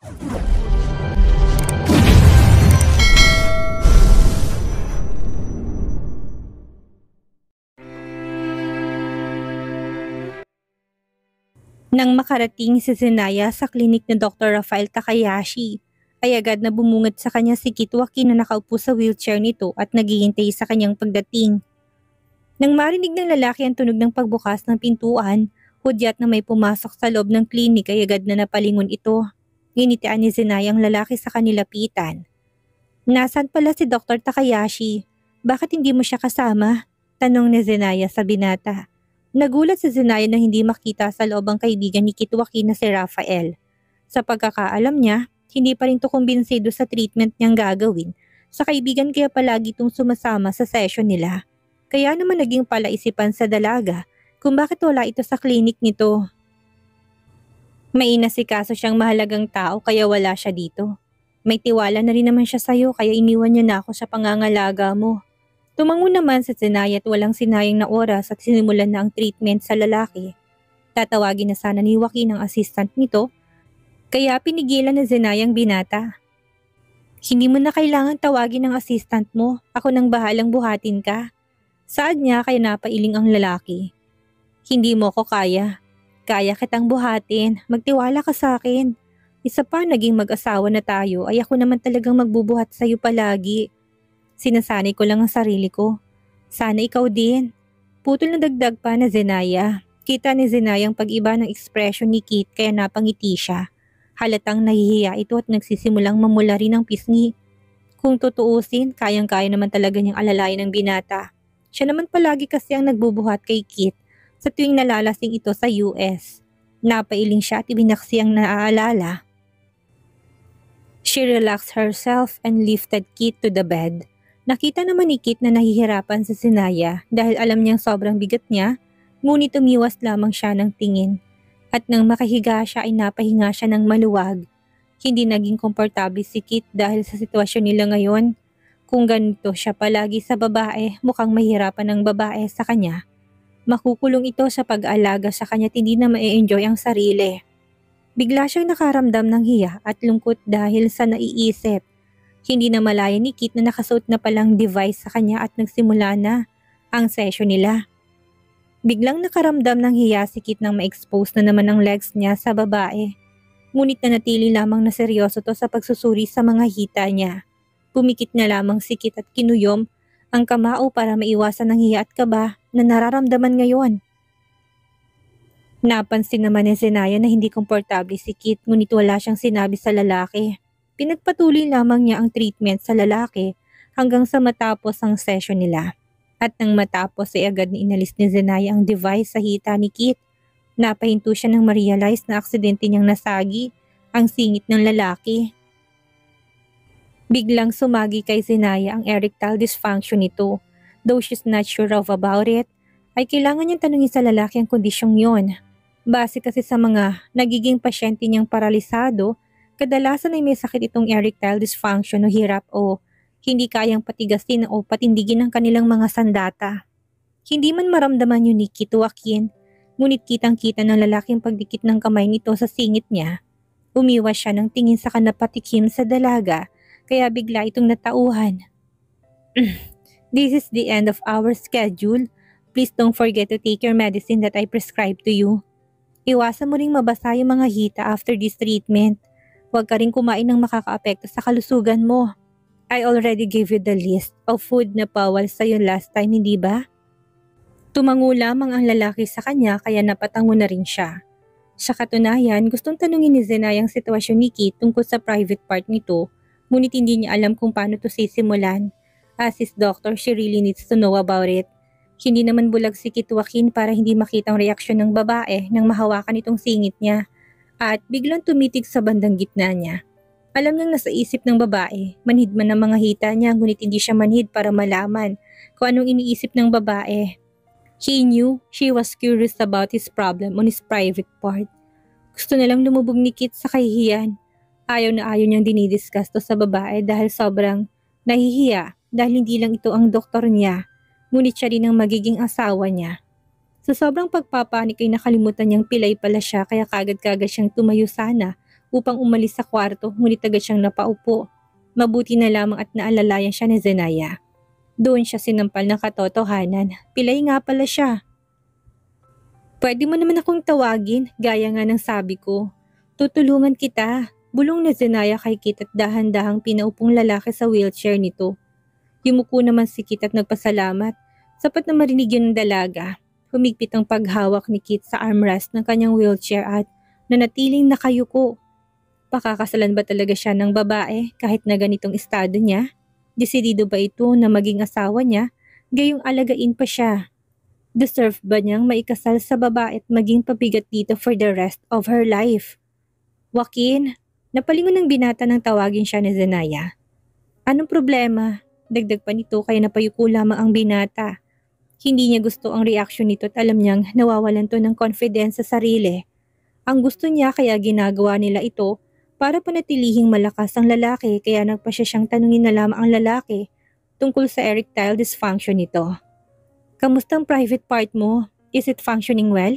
Nang makarating si Zenaya sa klinik ni Dr. Rafael Takayashi, ay agad na bumungad sa kanya si Kit Joaquin na nakaupo sa wheelchair nito at naghihintay sa kanyang pagdating. Nang marinig ng lalaki ang tunog ng pagbukas ng pintuan, hudyat na may pumasok sa loob ng klinik ay agad na napalingon ito. Ginitian ni Zenaya ang lalaki sa kanilapitan. "Nasaan pala si Dr. Takayashi? Bakit hindi mo siya kasama?" tanong ni Zenaya sa binata. Nagulat si Zenaya na hindi makita sa loob ang kaibigan ni Kit Joaquin na si Rafael. Sa pagkakaalam niya, hindi pa rin to kumbinsido sa treatment niyang gagawin. Sa kaibigan kaya palagi itong sumasama sa session nila. Kaya naman naging palaisipan sa dalaga kung bakit wala ito sa klinik nito. May inasikaso siyang mahalagang tao kaya wala siya dito. May tiwala na rin naman siya sa'yo kaya iniwan niya na ako sa pangangalaga mo. Tumango naman sa Zenaya at walang sinayang na oras at sinimulan na ang treatment sa lalaki. Tatawagin na sana ni Joaquin ang assistant nito, kaya pinigilan ni Zenaya ang binata. "Hindi mo na kailangan tawagin ang assistant mo, ako nang bahalang buhatin ka." Saad niya kaya napailing ang lalaki. "Hindi mo ko kaya. Kaya kitang buhatin, magtiwala ka sa akin. Isa pa naging mag-asawa na tayo ay ako naman talagang magbubuhat sa'yo palagi. Sinasanay ko lang ang sarili ko. Sana ikaw din." Putol na dagdag pa na Zenaya. Kita ni Zenaya ang pag-iba ng ekspresyon ni Kit kaya napangiti siya. Halatang nahihiya ito at nagsisimulang mamula rin ang pisngi. Kung tutuusin, kayang-kaya naman talaga niyang alalayan ng binata. Siya naman palagi kasi ang nagbubuhat kay Kit sa tuwing nalalasing ito sa US. Napailing siya at ibinaksi ang naaalala. She relaxed herself and lifted Kit to the bed. Nakita naman ni Kit na nahihirapan sa Zenaya dahil alam niyang sobrang bigat niya, ngunit umiwas lamang siya ng tingin. At nang makahiga siya ay napahinga siya ng maluwag. Hindi naging komportable si Kit dahil sa sitwasyon nila ngayon. Kung ganito siya palagi sa babae, mukhang mahirapan ang babae sa kanya. Makukulong ito sa pag-aalaga sa kanya at hindi na ma-enjoy ang sarili. Bigla siyang nakaramdam ng hiya at lungkot dahil sa naiisip. Hindi na malaya ni Kit na nakasuot na palang device sa kanya at nagsimula na ang session nila. Biglang nakaramdam ng hiya si Kit nang ma-expose na naman ang legs niya sa babae. Ngunit nanatili lamang na seryoso to sa pagsusuri sa mga hita niya. Pumikit na lamang si Kit at kinuyom ang kamao para maiwasan ang hiya at kaba na nararamdaman ngayon. Napansin naman ni Zenaya na hindi komportable si Kit ngunit wala siyang sinabi sa lalaki. Pinagpatuloy lamang niya ang treatment sa lalaki hanggang sa matapos ang session nila. At nang matapos ay agad na inalis ni Zenaya ang device sa hita ni Kit. Napahinto siya nang ma-realize na aksidente niyang nasagi ang singit ng lalaki. Biglang sumagi kay Zenaya ang erectile dysfunction nito. Though she's not sure about it, ay kailangan niyang tanungin sa lalaki ang kondisyong yon. Base kasi sa mga nagiging pasyente niyang paralisado, kadalasan ay may sakit itong erectile dysfunction o hirap o hindi kayang patigasin o patindigin ang kanilang mga sandata. Hindi man maramdaman yun ni Kit Joaquin, ngunit kitang-kita ng lalaking pagdikit ng kamay nito sa singit niya. Umiwas siya ng tingin sa kanapatikim sa dalaga, kaya bigla itong natauhan. "This is the end of our schedule. Please don't forget to take your medicine that I prescribed to you. Iwasan mo ring mabasa yung mga hita after this treatment. Huwag ka rin kumain ng makakaapekto sa kalusugan mo. I already gave you the list of food na bawal sa'yo last time, hindi ba?" Tumango lamang ang lalaki sa kanya kaya napatango na rin siya. Sa katunayan, gustong tanungin ni Zenaya ang sitwasyon ni Kit tungkol sa private part nito, ngunit hindi niya alam kung paano to sisimulan. As his doctor, she really needs to know about it. Hindi naman bulag si Kit Joaquin para hindi makita ang reaksyon ng babae nang mahawakan itong singit niya at biglang tumitig sa bandang gitna niya. Alam niyang nasa isip ng babae, manhid man ang mga hita niya ngunit hindi siya manhid para malaman kung anong iniisip ng babae. He knew she was curious about his problem on his private part. Gusto na lang lumubog ni Kit sa kahihiyan. Ayaw na ayaw niyang dinidiscuss to sa babae dahil sobrang nahihiya dahil hindi lang ito ang doktor niya, ngunit siya rin ang magiging asawa niya. Sa sobrang pagpapanik ay nakalimutan niyang pilay pala siya kaya kagad-kagad siyang tumayo sana upang umalis sa kwarto ngunit agad siyang napaupo. Mabuti na lamang at naalalayan siya ni Zenaya. Doon siya sinampal ng katotohanan. Pilay nga pala siya. Pwede mo naman akong tawagin, gaya nga ng sabi ko. Tutulungan kita. Bulong ni Zenaya kay Kit at dahan-dahang pinaupong lalaki sa wheelchair nito. Yumuko naman si Kit at nagpasalamat. Sapat na marinig yun ng dalaga. Humigpit ang paghawak ni Kit sa armrest ng kanyang wheelchair at nanatiling nakayuko. Pakakasalan ba talaga siya ng babae kahit na ganitong estado niya? Desidido ba ito na maging asawa niya, gayong alagain pa siya? Deserve ba niyang maikasal sa babae at maging pabigat dito for the rest of her life? Joaquin, napalingon ng binata nang tawagin siya ni Zenaya. Anong problema? Dagdag pa nito kaya napayuko lamang ang binata. Hindi niya gusto ang reaksyon nito at alam niyang nawawalan to ng confidence sa sarili. Ang gusto niya kaya ginagawa nila ito para panatilihing malakas ang lalaki kaya nagpasya siyang tanungin na lamang ang lalaki tungkol sa erectile dysfunction nito. Kamusta ang private part mo? Is it functioning well?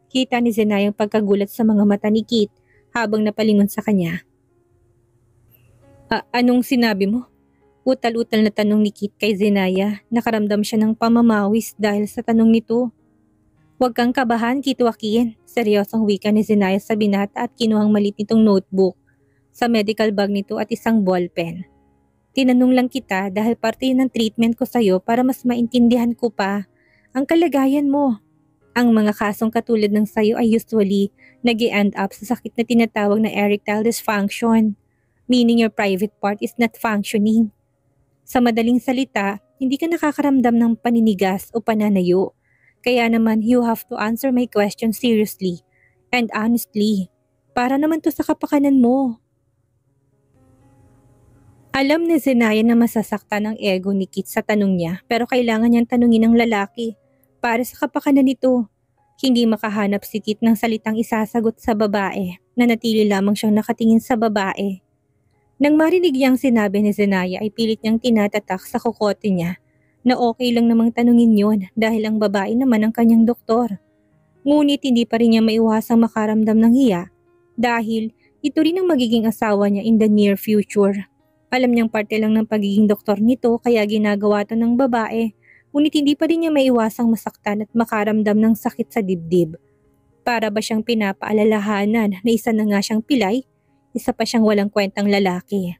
Kita ni Zenaya ang pagkagulat sa mga mata ni Kit habang napalingon sa kanya. Anong sinabi mo? Utal-utal na tanong ni Kit kay Zenaya. Nakaramdam siya ng pamamawis dahil sa tanong nito. Huwag kang kabahan, Kit Joaquin. Seryosong wika ni Zenaya sa binata at kinuhang maliit nitong notebook. Sa medical bag nito at isang ballpen. Tinanong lang kita dahil parte yun ng treatment ko sa'yo para mas maintindihan ko pa ang kalagayan mo. Ang mga kasong katulad ng sa'yo ay usually nag-i-end up sa sakit na tinatawag na erectile dysfunction, meaning your private part is not functioning. Sa madaling salita, hindi ka nakakaramdam ng paninigas o pananayo. Kaya naman you have to answer my question seriously and honestly. Para naman to sa kapakanan mo. Alam ni Zenaya na masasaktan ang ego ni Kit sa tanong niya pero kailangan niyang tanungin ng lalaki para sa kapakanan nito. Hindi makahanap si Kit ng salitang isasagot sa babae. Nanatili lamang siyang nakatingin sa babae. Nang marinig niyang sinabi ni Zenaya ay pilit niyang tinatatak sa kokote niya na okay lang namang tanungin yon dahil ang babae naman ang kanyang doktor. Ngunit hindi pa rin niya maiwasang makaramdam ng hiya dahil ito rin ang magiging asawa niya in the near future. Alam niyang parte lang ng pagiging doktor nito kaya ginagawa to ng babae, ngunit hindi pa rin niya maiwasang masaktan at makaramdam ng sakit sa dibdib. Para ba siyang pinapaalalahanan na isa na nga siyang pilay, isa pa siyang walang kwentang lalaki.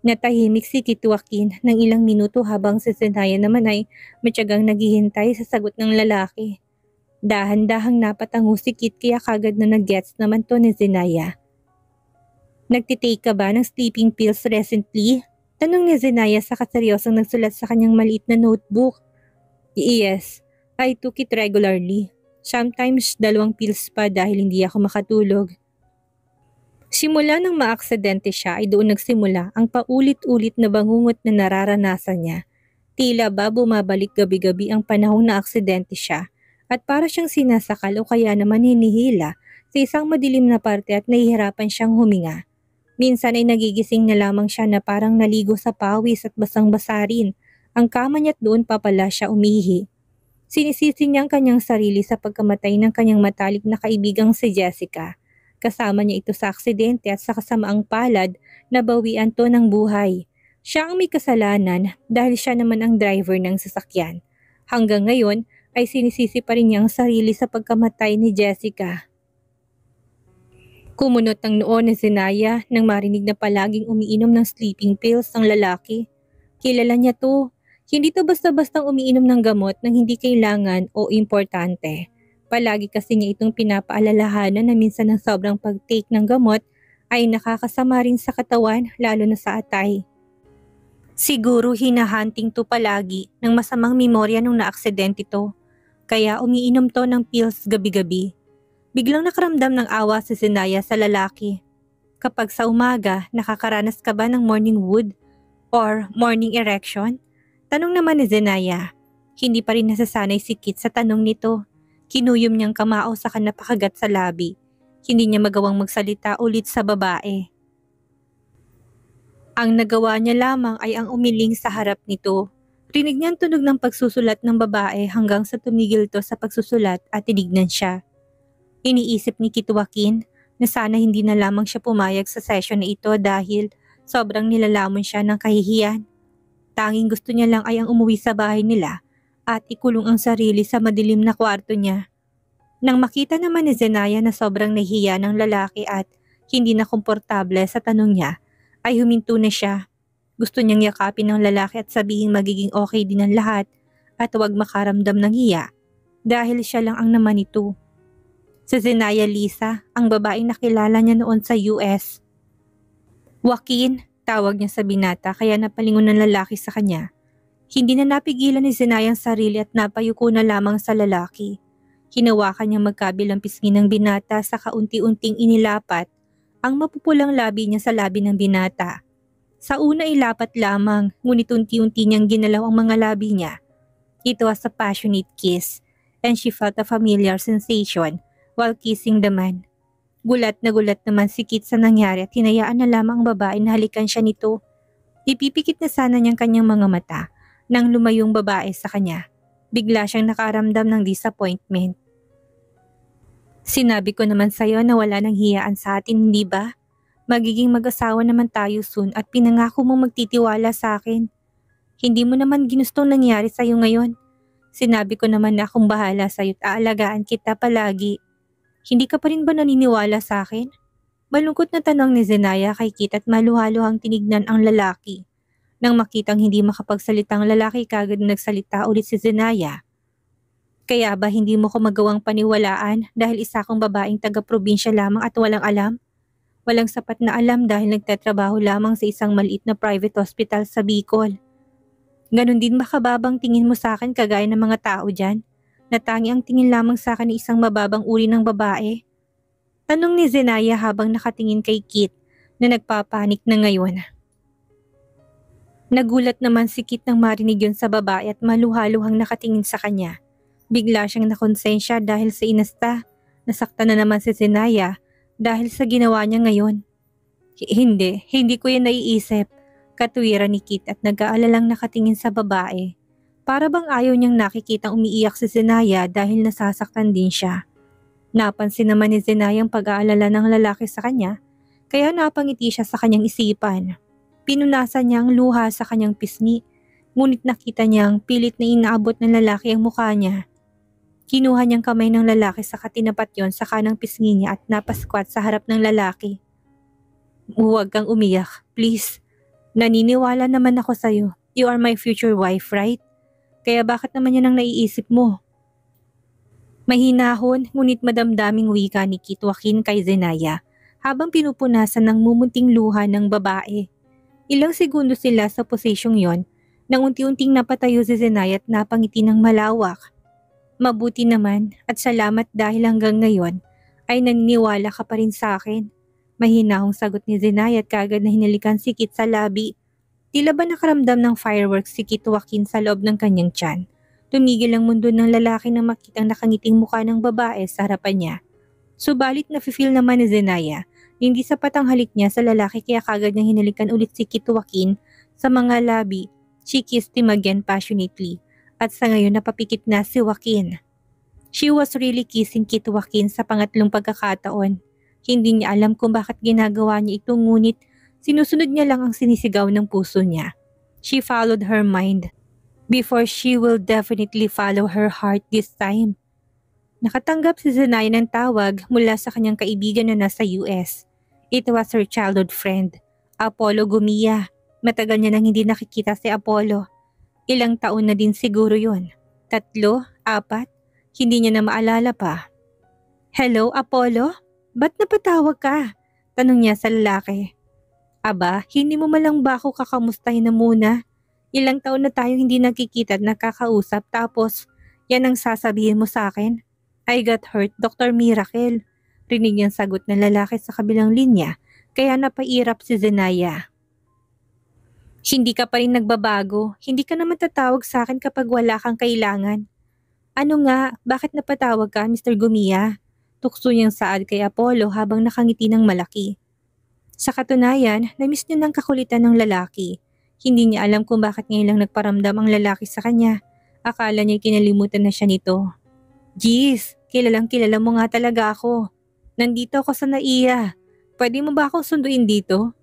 Natahimik si Kit Joaquin ng ilang minuto habang si Zenaya naman ay matyagang naghihintay sa sagot ng lalaki. Dahan-dahang napatango si Kit kaya kagad na nag-gets naman to ni Zenaya. Nagtitake ka ba ng sleeping pills recently? Tanong ni Zenaya sa kaseryosong nagsulat sa kanyang maliit na notebook. Yes, I took it regularly. Sometimes 2 pills pa dahil hindi ako makatulog. Simula nang maaksidente siya ay doon nagsimula ang paulit-ulit na bangungot na nararanasan niya. Tila ba bumabalik gabi-gabi ang panahon na aksidente siya at para siyang sinasakal o kaya naman hinihila sa isang madilim na parte at nahihirapan siyang huminga. Minsan ay nagigising na lamang siya na parang naligo sa pawis at basang-basa rin. Ang kama niya't doon pa pala siya umihi. Sinisisi niya ang kanyang sarili sa pagkamatay ng kanyang matalik na kaibigang si Jessica. Kasama niya ito sa aksidente at sa kasamaang palad na bawian to ng buhay. Siya ang may kasalanan dahil siya naman ang driver ng sasakyan. Hanggang ngayon ay sinisisi pa rin niya ang sarili sa pagkamatay ni Jessica. Kumunot ang noo ni Zenaya nang marinig na palaging umiinom ng sleeping pills ang lalaki. Kilala niya to. Hindi to basta-bastang umiinom ng gamot nang hindi kailangan o importante. Palagi kasi niya itong pinapaalalahanan na minsan ng sobrang pag-take ng gamot ay nakakasama rin sa katawan lalo na sa atay. Siguro hinahunting to palagi ng masamang memorya nung naaksidente to. Kaya umiinom to ng pills gabi-gabi. Biglang nakaramdam ng awa si Zenaya sa lalaki. Kapag sa umaga, nakakaranas ka ba ng morning wood or morning erection? Tanong naman ni Zenaya. Hindi pa rin nasasanay si Kit sa tanong nito. Kinuyom niyang kamao sa kanapakagat sa labi. Hindi niya magawang magsalita ulit sa babae. Ang nagawa niya lamang ay ang umiling sa harap nito. Rinig niya ang tunog ng pagsusulat ng babae hanggang sa tumigil to sa pagsusulat at tinignan siya. Iniisip ni Kit Joaquin, na sana hindi na lamang siya pumayag sa session na ito dahil sobrang nilalamon siya ng kahihiyan. Tanging gusto niya lang ay ang umuwi sa bahay nila at ikulong ang sarili sa madilim na kwarto niya. Nang makita naman ni Zenaya na sobrang nahihiya ng lalaki at hindi na komportable sa tanong niya, ay huminto na siya. Gusto niyang yakapin ng lalaki at sabihin magiging okay din ang lahat at huwag makaramdam ng hiya dahil siya lang ang namanito. Si Zenaya Lisa, ang babaeng nakilala niya noon sa US. Joaquin, tawag niya sa binata kaya napalingon ng lalaki sa kanya. Hindi na napigilan ni Zenaya ang sarili at napayuko na lamang sa lalaki. Hinawakan niya magkabilang pisngi ng binata sa kaunti-unting inilapat ang mapupulang labi niya sa labi ng binata. Sa una ilapat lamang, ngunit unti-unti niyang ginalaw ang mga labi niya. It was a passionate kiss, and she felt a familiar sensation while kissing the man. Gulat naman si Kit sa nangyari at hinayaan na lamang ang babae na halikan siya nito. Ipipikit na sana niyang kanyang mga mata nang lumayong babae sa kanya. Bigla siyang nakaramdam ng disappointment. Sinabi ko naman sa'yo na wala nang hiyaan sa atin, hindi ba? Magiging mag-asawa naman tayo soon at pinangako mong magtitiwala sa akin. Hindi mo naman ginustong nangyari sa'yo ngayon. Sinabi ko naman na akong bahala sa'yo at aalagaan kita palagi. Hindi ka pa rin ba naniniwala sa akin? Malungkot na tanong ni Zenaya kay Kit at maluhaluhang tinignan ang lalaki. Nang makitang hindi makapagsalita ang lalaki kagad nagsalita ulit si Zenaya. Kaya ba hindi mo ko magawang paniwalaan dahil isa kong babaeng taga-probinsya lamang at walang alam? Walang sapat na alam dahil nagtatrabaho lamang sa isang maliit na private hospital sa Bicol. Ganon din ba kababang tingin mo sa akin kagaya ng mga tao dyan? Na tangi ang tingin lamang sa akin ng isang mababang uri ng babae? Tanong ni Zenaya habang nakatingin kay Kit na nagpapanik na ngayon. Nagulat naman si Kit nang marinig yun sa babae at maluhaluhang nakatingin sa kanya. Bigla siyang nakonsensya dahil sa inasta. Nasaktan na naman si Zenaya dahil sa ginawa niya ngayon. Hindi ko yan naiisip. Katuwiran ni Kit at nag-aalalang nakatingin sa babae. Para bang ayaw niyang nakikitang umiiyak si Zenaya dahil nasasaktan din siya. Napansin naman ni Zenaya ang pag-aalala ng lalaki sa kanya, kaya napangiti siya sa kanyang isipan. Pinunasan niya ang luha sa kanyang pisngi, ngunit nakita niyang pilit na inaabot ng lalaki ang mukha niya. Kinuha niyang kamay ng lalaki sa katinapat yon sa kanang pisngi niya at napasquat sa harap ng lalaki. Huwag kang umiyak, please. Naniniwala naman ako sa'yo. You are my future wife, right? Kaya bakit naman yan ang naiisip mo? Mahinahon ngunit madamdaming wika ni Kit Joaquin kay Zenaya habang pinupunasan ng mumunting luha ng babae. Ilang segundo sila sa posisyong yon nang unti-unting napatayo si Zenaya at napangiti ng malawak. Mabuti naman at salamat dahil hanggang ngayon ay naniniwala ka pa rin sa akin. Mahinahong sagot ni Zenaya at kagad na hinalikan si Kit sa labi. Tila ba nakaramdam ng fireworks si Kit Joaquin sa loob ng kanyang tiyan. Tumigil ang mundo ng lalaki nang makitang nakangiting mukha ng babae sa harapan niya. Subalit nafe-feel naman ni Zenaya, hindi sapat ang halik niya sa lalaki kaya kagad niyang hinalikan ulit si Kit Joaquin sa mga labi. She kissed him again passionately at sa ngayon napapikit na si Joaquin. She was really kissing Kit Joaquin sa pangatlong pagkakataon. Hindi niya alam kung bakit ginagawa niya ito ngunit sinusunod niya lang ang sinisigaw ng puso niya. She followed her mind. Before she will definitely follow her heart this time. Nakatanggap si Zenaya ng tawag mula sa kanyang kaibigan na nasa US. It was her childhood friend, Apollo Gumia. Matagal niya nang hindi nakikita si Apollo. Ilang taon na din siguro yun. 3, 4, hindi niya na maalala pa. Hello, Apollo? Ba't napatawag ka? Tanong niya sa lalaki. Aba, hindi mo malang ba ako kakamustahin na muna? Ilang taon na tayo hindi nagkikita at nakakausap tapos yan ang sasabihin mo sa akin? I got hurt, Dr. Miracle. Rinig niyang sagot ng lalaki sa kabilang linya kaya napairap si Zenaya. Hindi ka pa rin nagbabago. Hindi ka naman tatawag sa akin kapag wala kang kailangan. Ano nga, bakit napatawag ka, Mr. Gumia? Tukso niyang saad kay Apollo habang nakangiti ng malaki. Sa katunayan, namiss niya ng kakulitan ng lalaki. Hindi niya alam kung bakit ngayon lang nagparamdam ang lalaki sa kanya. Akala niya kinalimutan na siya nito. Jeez, kilala mo nga talaga ako. Nandito ako sa NAIA. Pwede mo ba akong sunduin dito?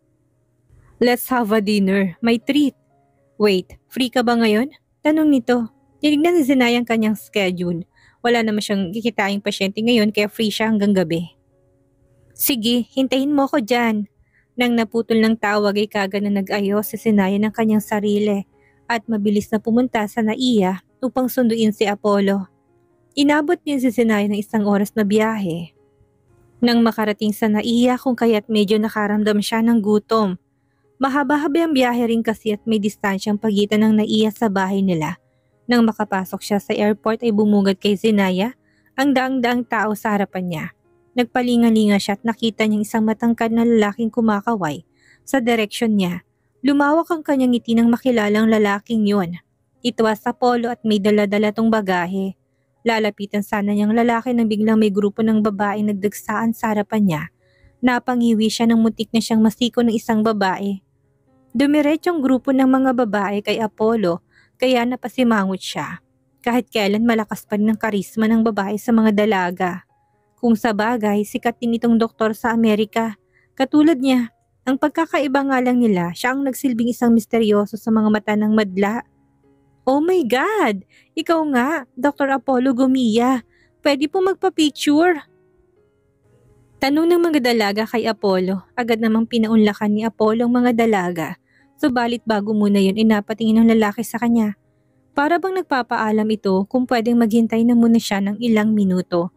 Let's have a dinner. May treat. Wait, free ka ba ngayon? Tanong nito. Tinignan ni Zenaya ang kanyang schedule. Wala naman siyang kikitaing pasyente ngayon kaya free siya hanggang gabi. Sige, hintayin mo ko dyan. Nang naputol ng tawag ay kagad na nag-ayos si Zenaya ng kanyang sarili at mabilis na pumunta sa NAIA upang sunduin si Apollo. Inabot din si Zenaya ng 1 oras na biyahe. Nang makarating sa NAIA kung kaya't medyo nakaramdam siya ng gutom. Mahaba-haba ang biyahe rin kasi at may distansyang pagitan ng NAIA sa bahay nila. Nang makapasok siya sa airport ay bumungad kay Zenaya ang daang-daang tao sa harapan niya. Nagpalinga-linga siya at nakita niyang isang matangkad na lalaking kumakaway sa direksyon niya. Lumawak ang kanyang ngiti nang makilalang lalaking yon. Ito was Apollo at may dala-dala tong bagahe. Lalapitan sana niyang lalaki nang biglang may grupo ng babae nagdagsaan sa harapan niya. Napangiwi siya nang muntik na siyang masiko ng isang babae. Dumiretsyong grupo ng mga babae kay Apollo kaya napasimangot siya. Kahit kailan malakas pa rin ang karisma ng babae sa mga dalaga. Kung sa bagay, sikat din itong doktor sa Amerika. Katulad niya, ang pagkakaiba nga lang nila, siya ang nagsilbing isang misteryoso sa mga mata ng madla. Oh my God! Ikaw nga, Dr. Apollo Gumia. Pwede po magpa-picture. Tanong ng mga dalaga kay Apollo. Agad namang pinaunlakan ni Apollo ang mga dalaga. Subalit bago muna yun inapatingin ng lalaki sa kanya. Para bang nagpapaalam ito kung pwedeng maghintay na muna siya ng ilang minuto.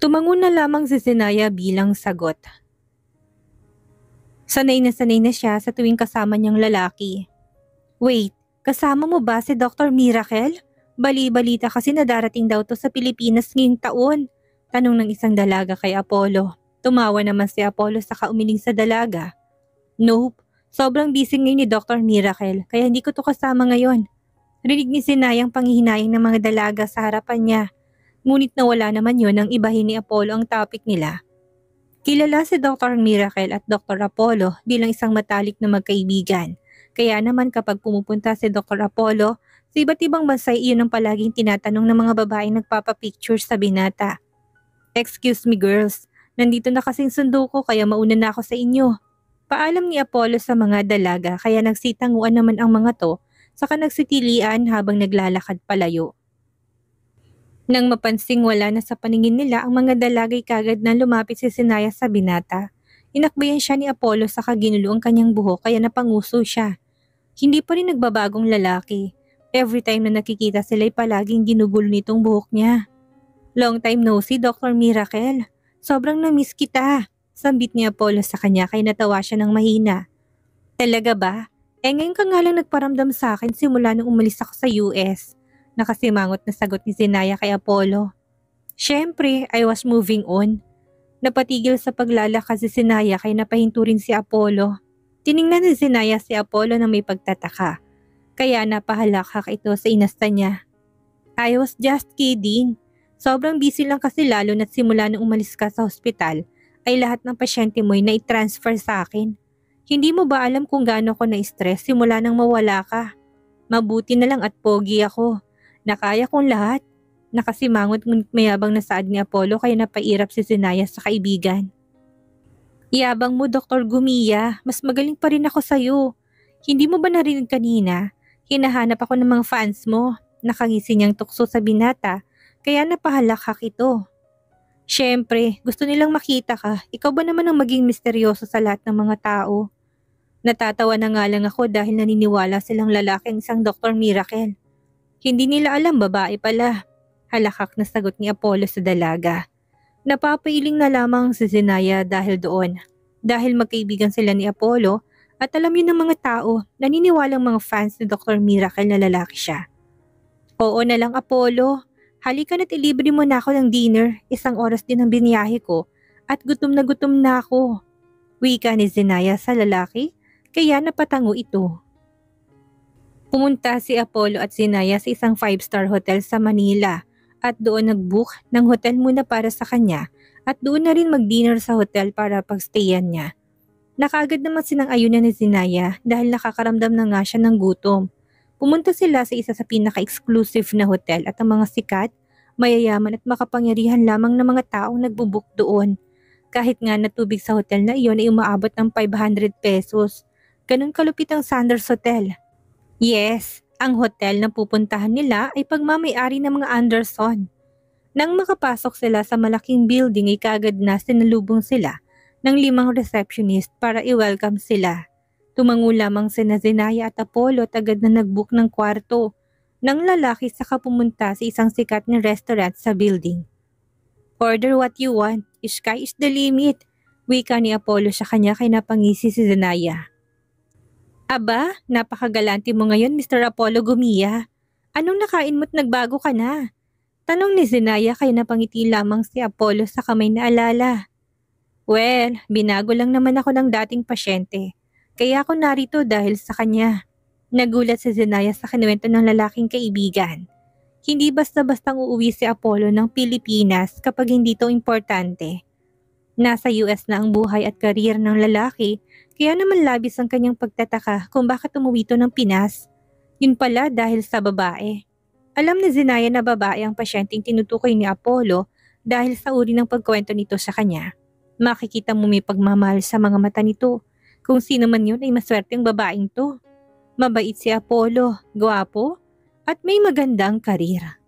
Tumangon na lamang si Zenaya bilang sagot. Sanay na siya sa tuwing kasama niyang lalaki. Wait, kasama mo ba si Dr. Miracle? Bali-balita kasi na darating daw to sa Pilipinas ngayong taon. Tanong ng isang dalaga kay Apollo. Tumawa naman si Apollo sa kaumiling sa dalaga. Nope. Sobrang busy ngayon ni Dr. Miracle, kaya hindi ko to kasama ngayon. Rinig ni Zenaya ang panghihinayang ng mga dalaga sa harapan niya. Ngunit nawala naman yon nang ibahin ni Apollo ang topic nila. Kilala si Dr. Miracle at Dr. Apollo bilang isang matalik na magkaibigan. Kaya naman kapag pumupunta si Dr. Apollo, sa iba't ibang bansa iyon ang palaging tinatanong ng mga babaeng nagpapapicture sa binata. Excuse me girls, nandito na kasing sundo ko kaya mauna na ako sa inyo. Paalam ni Apollo sa mga dalaga kaya nagsitanguan naman ang mga to saka nagsitilian habang naglalakad palayo. Nang mapansing wala na sa paningin nila ang mga dalagay kagad na lumapit si Zenaya sa binata. Inakbayan siya ni Apollo saka ginulo ang kanyang buhok kaya napanguso siya. Hindi pa rin nagbabagong lalaki. Every time na nakikita sila ay palaging ginugulo nitong buhok niya. Long time no see, Dr. Miracle. Sobrang na-miss kita. Sambit ni Apollo sa kanya kaya natawa siya ng mahina. Talaga ba? Ngayon ka nga lang nagparamdam sa akin simula nung umalis ako sa US. Nakasimangot na sagot ni Zenaya kay Apollo. Siyempre, I was moving on. Napatigil sa paglalakad si Zenaya kaya napahinto rin si Apollo. Tiningnan ni Zenaya si Apollo na may pagtataka. Kaya napahalakak ito sa inasta niya. I was just kidding. Sobrang busy lang kasi lalo na't simula nung umalis ka sa hospital ay lahat ng pasyente mo'y na-transfer sa akin. Hindi mo ba alam kung gaano ko na-stress simula nang mawala ka? Mabuti na lang at pogi ako. Nakaya kong lahat. Nakasimangot ngunit mayabang na saad ni Apollo kaya napairap si Zenaya sa kaibigan. Iyabang mo Dr. Gumia, mas magaling pa rin ako sa'yo. Hindi mo ba narinig kanina? Hinahanap ako ng mga fans mo. Nakangisi niyang tukso sa binata kaya napahalakhak ito. Siyempre, gusto nilang makita ka. Ikaw ba naman ang maging misteryoso sa lahat ng mga tao? Natatawa na nga lang ako dahil naniniwala silang lalaki ang isang Dr. Miracle. Hindi nila alam babae pala. Halakak na sagot ni Apollo sa dalaga. Napapailing na lamang si Zenaya dahil doon. Dahil magkaibigan sila ni Apollo at alam yun ng mga tao, naniniwalang mga fans ni Dr. Miracle na lalaki siya. Oo na lang Apollo. Halika na't ilibre mo na ako ng dinner, 1 oras din ang biniyahe ko at gutom na ako. Wika ni Zenaya sa lalaki, kaya napatango ito. Pumunta si Apollo at Zenaya sa isang 5-star hotel sa Manila at doon nag-book ng hotel muna para sa kanya at doon na rin mag-dinner sa hotel para pagstayan niya. Nakaagad naman sinang-ayunan ni Zenaya dahil nakakaramdam na nga siya ng gutom. Pumunta sila sa isa sa pinaka-exclusive na hotel at ang mga sikat, mayayaman at makapangyarihan lamang na mga taong nagbubuk doon. Kahit nga na tubig sa hotel na iyon ay umaabot ng 500 pesos. Ganun kalupit ang Sanders Hotel. Yes, ang hotel na pupuntahan nila ay pagmamay-ari ng mga Anderson. Nang makapasok sila sa malaking building ay kaagad na sinalubong sila ng 5 receptionist para i-welcome sila. Tumango lamang sina Zenaya at Apollo at agad na nag-book ng kwarto. Nang lalaki saka pumunta sa isang sikat na restaurant sa building. Order what you want, sky is the limit, wika ni Apollo sa kanya kay napangisi si Zenaya. Aba, napakagalante mo ngayon Mr. Apollo Gumia. Anong nakain mo't nagbago ka na? Tanong ni Zenaya kay napangiti lamang si Apollo sa kamay na alala. Well, binago lang naman ako ng dating pasyente. Kaya ako narito dahil sa kanya. Nagulat si Zenaya sa kinuwento ng lalaking kaibigan. Hindi basta-bastang uuwi si Apollo ng Pilipinas kapag hindi ito importante. Nasa US na ang buhay at karir ng lalaki, kaya naman labis ang kanyang pagtataka kung bakit umuwi ito ng Pinas. Yun pala dahil sa babae. Alam ni Zenaya na babae ang pasyenteng tinutukoy ni Apollo dahil sa uri ng pagkwento nito sa kanya. Makikita mo may pagmamahal sa mga mata nito. Kung sino man yun ay maswerteng babaeng to. Mabait si Apollo, gwapo, at may magandang karir.